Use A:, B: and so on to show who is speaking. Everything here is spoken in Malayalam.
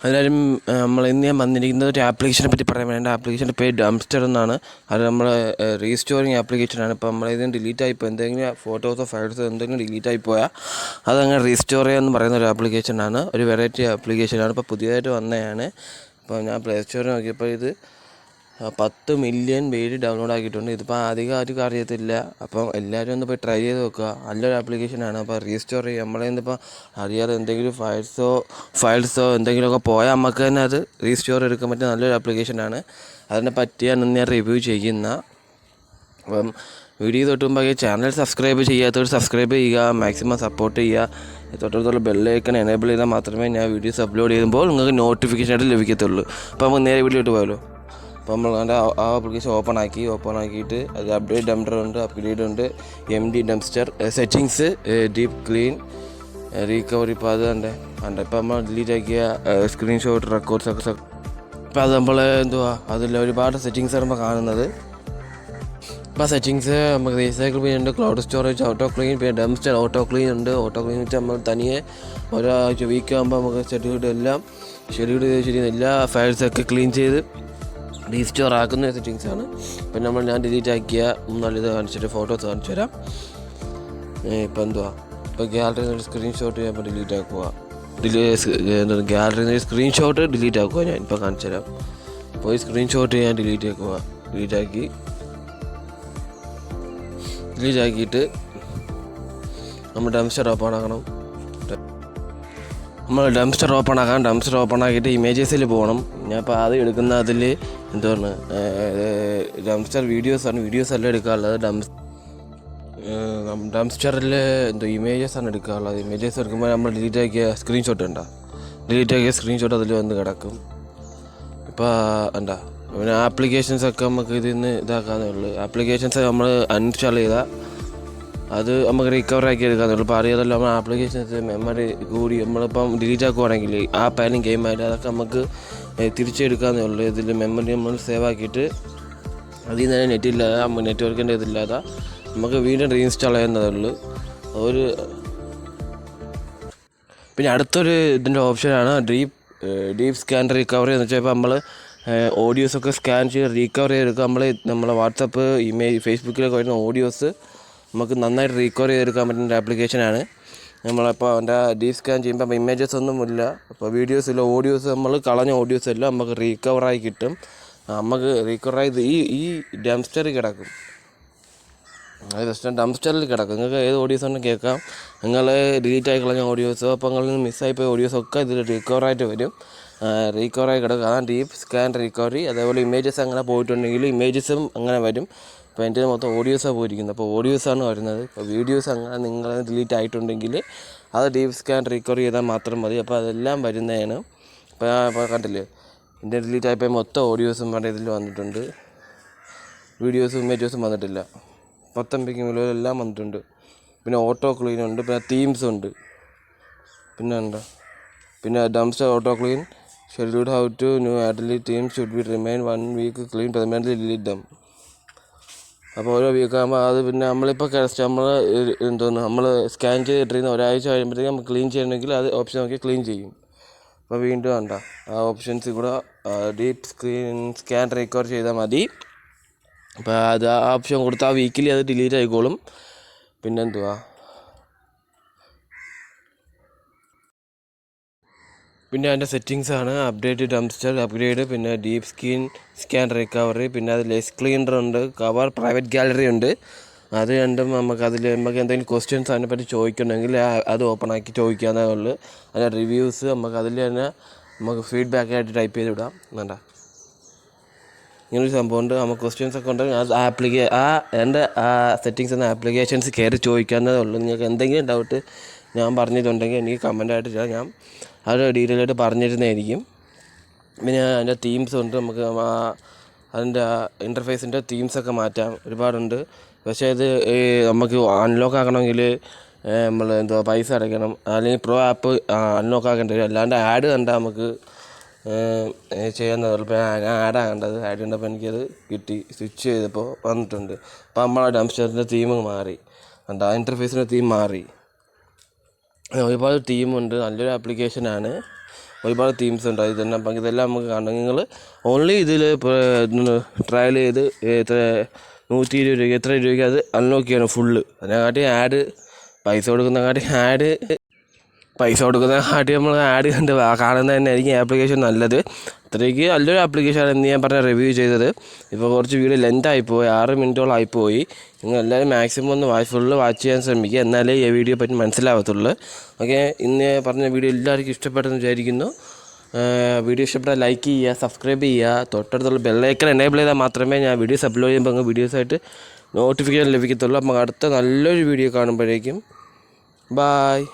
A: എല്ലാവരും ഇന്ന് ഞാൻ വന്നിരിക്കുന്നത് ഒരു ആപ്ലിക്കേഷനെ പറ്റി പറയാൻ വേണ്ടി. ആപ്ലിക്കേഷൻ്റെ പേര് ഡംസ്റ്റർ എന്നാണ്. അത് നമ്മൾ റീസ്റ്റോറിങ് ആപ്ലിക്കേഷനാണ്. ഇപ്പോൾ നമ്മളിത് ഡിലീറ്റ് ആയിപ്പോൾ എന്തെങ്കിലും ഫോട്ടോസോ ഫയൽസോ എന്തെങ്കിലും ഡിലീറ്റ് ആയിപ്പോയാൽ അതങ്ങനെ റീസ്റ്റോർ ചെയ്യാമെന്ന് പറയുന്ന ഒരു ആപ്ലിക്കേഷനാണ്. ഒരു വെറൈറ്റി ആപ്ലിക്കേഷനാണ്. ഇപ്പോൾ പുതിയതായിട്ട് വന്നതാണ്. അപ്പോൾ ഞാൻ പ്ലേ സ്റ്റോറിൽ നോക്കിയപ്പോൾ ഇത് 10 മില്യൺ പേര് ഡൗൺലോഡ് ആക്കിയിട്ടുണ്ട്. ഇതിപ്പോൾ അധികം ആർക്കും അറിയത്തില്ല. അപ്പം എല്ലാവരും ഒന്ന് പോയി ട്രൈ ചെയ്ത് നോക്കുക. നല്ലൊരു ആപ്ലിക്കേഷനാണ്. അപ്പോൾ റീസ്റ്റോർ ചെയ്യുക. നമ്മളിപ്പോൾ അറിയാതെ എന്തെങ്കിലും ഫയൽസോ എന്തെങ്കിലുമൊക്കെ പോയാൽ നമുക്ക് തന്നെ അത് റീസ്റ്റോർ എടുക്കാൻ പറ്റിയ നല്ലൊരു ആപ്ലിക്കേഷനാണ്. അതിനെ പറ്റിയാണ് ഞാൻ റിവ്യൂ ചെയ്യുന്ന. അപ്പം വീഡിയോ തൊട്ടുമ്പോൾ ചാനൽ സബ്സ്ക്രൈബ് ചെയ്യാത്തവർ സബ്സ്ക്രൈബ് ചെയ്യുക, മാക്സിമം സപ്പോർട്ട് ചെയ്യുക. തൊട്ടടുത്തുള്ള ബെല്ലൈക്കൺ എനേബിൾ ചെയ്താൽ മാത്രമേ ഞാൻ വീഡിയോസ് അപ്ലോഡ് ചെയ്യുമ്പോൾ നിങ്ങൾക്ക് നോട്ടിഫിക്കേഷൻ ആയിട്ട് ലഭിക്കത്തുള്ളൂ. അപ്പോൾ നമുക്ക് നേരെ വീഡിയോട്ട് പോയാലോ. അപ്പോൾ നമ്മൾ അതിൻ്റെ ആ ആപ്ലിക്കേഷൻ ഓപ്പൺ ആക്കിയിട്ട് അത് അപ്ഡേറ്റ് ഡംസ്റ്റർ ഉണ്ട്, അപ്ഗ്രേഡ് ഉണ്ട്, MD dumpster, settings, deep clean, recovery. ഇപ്പോൾ അത് ഉണ്ട്. ഇപ്പോൾ നമ്മൾ ഡിലീറ്റ് ആക്കിയ സ്ക്രീൻഷോട്ട് റെക്കോർഡ്സ് ഒക്കെ ഇപ്പോൾ അത് നമ്മൾ അതിൽ ഒരുപാട് സെറ്റിങ്സ് ആണ് ഇപ്പോൾ കാണുന്നത്. ഇപ്പോൾ സെറ്റിങ്സ് നമുക്ക് റീസൈക്കിൾ ഉണ്ട്, ക്ലൗഡ് സ്റ്റോറേജ്, ഓട്ടോ ക്ലീൻ, പിന്നെ ഡംസ്റ്റർ ഓട്ടോ ക്ലീൻ ഉണ്ട്. ഓട്ടോ ക്ലീൻ വെച്ചാൽ നമ്മൾ തനിയെ ഒരാഴ്ച വീക്ക് ആകുമ്പോൾ നമുക്ക് ഷെഡ്യൂൾ ചെയ്ത് എല്ലാ ഫയൽസൊക്കെ ക്ലീൻ ചെയ്ത് റീസ്റ്റോർ ആക്കുന്ന സെറ്റിങ്സാണ്. പിന്നെ ഞാൻ ഡിലീറ്റ് ആക്കിയ നല്ലത് കാണിച്ചിട്ട് ഫോട്ടോസ് കാണിച്ചു തരാം. ഇപ്പോൾ ഗാലറിയിൽ നിന്ന് സ്ക്രീൻഷോട്ട് ഞാൻ ഡിലീറ്റ് ആക്കുക. ഗാലറിയിൽ നിന്ന് സ്ക്രീൻഷോട്ട് ഡിലീറ്റ് ആക്കുക. ഞാൻ ഇപ്പോൾ കാണിച്ചു തരാം. അപ്പോൾ ഈ സ്ക്രീൻഷോട്ട് ഞാൻ ഡിലീറ്റ് ആക്കിയിട്ട് നമ്മൾ ഡംസ്റ്റർ ഓപ്പൺ ആക്കണം. ഡംസ്റ്റർ ഓപ്പൺ ആക്കിയിട്ട് ഇമേജസിൽ പോകണം. ഞാൻ ഇപ്പോൾ ആദ്യം എടുക്കുന്ന അതിൽ ഡംസ്റ്റർ വീഡിയോസ് അല്ല എടുക്കാനുള്ളത്. ഡംസ്റ്ററിൽ ഇമേജസാണ് എടുക്കാനുള്ളത്. ഇമേജസ് എടുക്കുമ്പോൾ നമ്മൾ ഡിലീറ്റ് ആക്കിയ സ്ക്രീൻഷോട്ട് അതിൽ വന്ന് കിടക്കും. ഇപ്പോൾ പിന്നെ ആപ്ലിക്കേഷൻസൊക്കെ നമുക്ക് ഇതിൽ നിന്ന് ഇതാക്കാന്നേ ഉള്ളൂ. ആപ്ലിക്കേഷൻസ് നമ്മൾ അൺഇൻസ്റ്റാൾ ചെയ്താൽ അത് നമുക്ക് റിക്കവർ ആക്കി എടുക്കാന്നുള്ളൂ. ഇപ്പോൾ അറിയാതല്ലോ നമ്മൾ ആപ്ലിക്കേഷൻസ് മെമ്മറി കൂടി നമ്മളിപ്പം ഡിലീറ്റ് ആക്കുവാണെങ്കിൽ ആപ്പായാലും ഗെയിമായാലും അതൊക്കെ നമുക്ക് തിരിച്ചെടുക്കാന്നേ ഉള്ളൂ. ഇതിൽ മെമ്മറി നമ്മൾ സേവ് ആക്കിയിട്ട് അതിൽ നിന്ന് തന്നെ നെറ്റ്വർക്കിൻ്റെ ഇതില്ലാതെ നമുക്ക് വീണ്ടും റീഇൻസ്റ്റാൾ ചെയ്യുന്നതേ ഉള്ളൂ. പിന്നെ അടുത്തൊരു ഇതിൻ്റെ ഓപ്ഷനാണ് ഡീപ്പ് സ്കാൻ റിക്കവറി എന്ന് വെച്ചാൽ ഇപ്പോൾ നമ്മൾ ഓഡിയോസൊക്കെ സ്കാൻ ചെയ്ത് റീകവർ ചെയ്തെടുക്കുക. നമ്മളെ വാട്സപ്പ്, ഇമെയിൽ, ഫേസ്ബുക്കിലൊക്കെ വരുന്ന ഓഡിയോസ് നമുക്ക് നന്നായിട്ട് റീകവർ ചെയ്തെടുക്കാൻ പറ്റുന്ന ഒരു ആപ്ലിക്കേഷനാണ്. നമ്മളപ്പോൾ അതിൻ്റെ ഡീപ്പ് സ്കാൻ ചെയ്യുമ്പോൾ ഇമേജസ് ഒന്നും ഇല്ല, അപ്പോൾ വീഡിയോസ് ഇല്ല, ഓഡിയോസ് നമ്മൾ കളഞ്ഞ ഓഡിയോസ് എല്ലാം നമുക്ക് റീകവറായി കിട്ടും. നമുക്ക് റീകവറായത് ഈ ഡംസ്റ്ററിൽ കിടക്കും. ഡംസ്റ്ററിൽ കിടക്കും. നിങ്ങൾക്ക് ഏത് ഓഡിയോസ് ഉണ്ടെങ്കിൽ കേൾക്കാം. നിങ്ങൾ ഡിലീറ്റ് ആയി കളഞ്ഞ ഓഡിയോസോ അപ്പോൾ നിങ്ങളിൽ മിസ്സായിപ്പോയ ഓഡിയോസൊക്കെ ഇതിൽ റീകവറായിട്ട് വരും. റീകവറായി കിടക്കും. അതാണ് ഡീപ്പ് സ്കാൻ റിക്കവറി. അതേപോലെ ഇമേജസ് അങ്ങനെ പോയിട്ടുണ്ടെങ്കിൽ ഇമേജസും അങ്ങനെ വരും. അപ്പോൾ എൻ്റെ മൊത്തം ഓഡിയോസാണ് പോയിരിക്കുന്നത്. അപ്പോൾ ഓഡിയോസാണ് വരുന്നത്. അപ്പോൾ വീഡിയോസ് അങ്ങനെ നിങ്ങൾ ഡിലീറ്റ് ആയിട്ടുണ്ടെങ്കിൽ അത് ഡീപ്പ് സ്കാൻ റിക്കവർ ചെയ്താൽ മാത്രം മതി. അപ്പോൾ അതെല്ലാം വരുന്നതാണ്. ഇപ്പോൾ കണ്ടില്ലേ, എൻ്റെ ഡിലീറ്റ് ആയപ്പോൾ മൊത്തം ഓഡിയോസും ഇതിൽ വന്നിട്ടുണ്ട്. വീഡിയോസും ഇമേജസും വന്നിട്ടില്ല. 19 എല്ലാം വന്നിട്ടുണ്ട്. പിന്നെ ഓട്ടോ ക്ലീൻ ഉണ്ട്, പിന്നെ തീംസ് ഉണ്ട്, പിന്നെ dumpster auto clean scheduled how to new added team should be remain 1 week clean permanently delete them. അപ്പോൾ ഓരോ വീക്കാകുമ്പോൾ അത് പിന്നെ നമ്മളിപ്പോൾ നമ്മൾ സ്കാൻ ചെയ്തിട്ടിരുന്ന ഒരാഴ്ച കഴിയുമ്പോഴത്തേക്കും നമുക്ക് ക്ലീൻ ചെയ്യണമെങ്കിൽ അത് ഓപ്ഷൻ നോക്കി ക്ലീൻ ചെയ്യും. അപ്പോൾ വീണ്ടും ആ ഓപ്ഷൻസ് കൂടെ ഡീപ്പ് സ്കാൻ റിക്കവർ ചെയ്താൽ മതി. അപ്പോൾ അത് ആ ഓപ്ഷൻ കൊടുത്താൽ വീക്കിലി അത് ഡിലീറ്റ് ആയിക്കോളും. പിന്നെന്തുവാ, പിന്നെ അതിൻ്റെ സെറ്റിങ്സാണ് അപ്ഡേറ്റ് ഡംസ്റ്റർ അപ്ഗ്രേഡ്, പിന്നെ ഡീപ്പ് സ്കാൻ റിക്കവറി, പിന്നെ അതിൽ ക്ലീനർ ഉണ്ട്, കവർ പ്രൈവറ്റ് ഗാലറി ഉണ്ട്. അത് രണ്ടും നമുക്ക് എന്തെങ്കിലും ക്വസ്റ്റ്യൻസ് അതിനെപ്പറ്റി ചോദിക്കണമെങ്കിൽ അത് ഓപ്പൺ ആക്കി ചോദിക്കാവുന്നേ ഉള്ളൂ. അതിൻ്റെ റിവ്യൂസ് നമുക്ക് അതിൽ തന്നെ നമുക്ക് ഫീഡ്ബാക്കായിട്ട് ടൈപ്പ് ചെയ്ത് വിടാം. വേണ്ട ഇങ്ങനൊരു സംഭവമുണ്ട്. നമുക്ക് ക്വസ്റ്റ്യൻസ് ഒക്കെ ഉണ്ടെങ്കിൽ അത് എൻ്റെ സെറ്റിങ്സ് എന്ന ആപ്ലിക്കേഷൻസ് കയറി ചോദിക്കാവുന്നതേ ഉള്ളൂ. നിങ്ങൾക്ക് എന്തെങ്കിലും ഡൗട്ട് ഞാൻ പറഞ്ഞിട്ടുണ്ടെങ്കിൽ എനിക്ക് കമൻ്റായിട്ട് ഞാൻ അത് ഡീറ്റെയിൽ ആയിട്ട് പറഞ്ഞിരുന്നതായിരിക്കും. പിന്നെ അതിൻ്റെ തീംസ് ഉണ്ട്, നമുക്ക് അതിൻ്റെ ഇൻ്റർഫേസിൻ്റെ തീംസൊക്കെ മാറ്റാം, ഒരുപാടുണ്ട്. പക്ഷേ ഇത് നമുക്ക് അൺലോക്ക് ആക്കണമെങ്കിൽ നമ്മൾ പൈസ അടയ്ക്കണം, അല്ലെങ്കിൽ പ്രോ ആപ്പ് അൺലോക്ക് ആക്കേണ്ടി വരും. അല്ലാണ്ട് ആഡ് കണ്ടാൽ നമുക്ക് ചെയ്യുന്നത്. ഇപ്പോൾ ഞാൻ ആഡാണ് കണ്ടത്, ആഡ് കണ്ടപ്പോൾ എനിക്കത് കിട്ടി, സ്വിച്ച് ചെയ്തപ്പോൾ വന്നിട്ടുണ്ട്. അപ്പോൾ നമ്മളെ ഡംസ്റ്ററിൻ്റെ തീം മാറി, ആ ഇൻ്റർഫേസിൻ്റെ തീം മാറി. ഒരുപാട് തീമുണ്ട്, നല്ലൊരു ആപ്ലിക്കേഷനാണ്, ഒരുപാട് തീംസ് ഉണ്ട്. ഇതെല്ലാം നമുക്ക് കാണാം. നിങ്ങൾ ഓൺലി ഇതിൽ ട്രയൽ ചെയ്ത് എത്ര 120 രൂപയ്ക്ക് എത്ര രൂപയ്ക്ക് അത് അൺലോക്ക് ചെയ്യണം ഫുള്ള്. അതിനെക്കാട്ടി പൈസ കൊടുക്കുന്നതിനെക്കാട്ടി നമ്മൾ ആഡ് കണ്ട് കാണുന്നത് തന്നെ ആയിരിക്കും ആപ്ലിക്കേഷൻ നല്ലത്. അത്രയ്ക്ക് നല്ലൊരു ആപ്ലിക്കേഷനാണ് എന്ന് ഞാൻ റിവ്യൂ ചെയ്തത്. ഇപ്പോൾ കുറച്ച് വീഡിയോ ലെങ്ത് ആയിപ്പോയി, 6 മിനിറ്റോളം ആയിപ്പോയി. നിങ്ങൾ എല്ലാവരും മാക്സിമം ഒന്ന് ഫുള്ള് വാച്ച് ചെയ്യാൻ ശ്രമിക്കുക, എന്നാലേ ഈ വീഡിയോ പറ്റി മനസ്സിലാവത്തുള്ളൂ. ഓക്കെ, ഇന്ന് പറഞ്ഞ വീഡിയോ എല്ലാവർക്കും ഇഷ്ടപ്പെട്ടെന്ന് വിചാരിക്കുന്നു. വീഡിയോ ഇഷ്ടപ്പെട്ടാൽ ലൈക്ക് ചെയ്യുക, സബ്സ്ക്രൈബ് ചെയ്യുക, തൊട്ടടുത്തുള്ള ബെല്ലൈക്കൺ എനേബിൾ ചെയ്താൽ മാത്രമേ ഞാൻ വീഡിയോസ് അപ്ലോഡ് ചെയ്യുമ്പോൾ വീഡിയോസായിട്ട് നോട്ടിഫിക്കേഷൻ ലഭിക്കത്തുള്ളൂ. അപ്പോൾ അടുത്ത നല്ലൊരു വീഡിയോ കാണുമ്പോഴേക്കും ബായ്.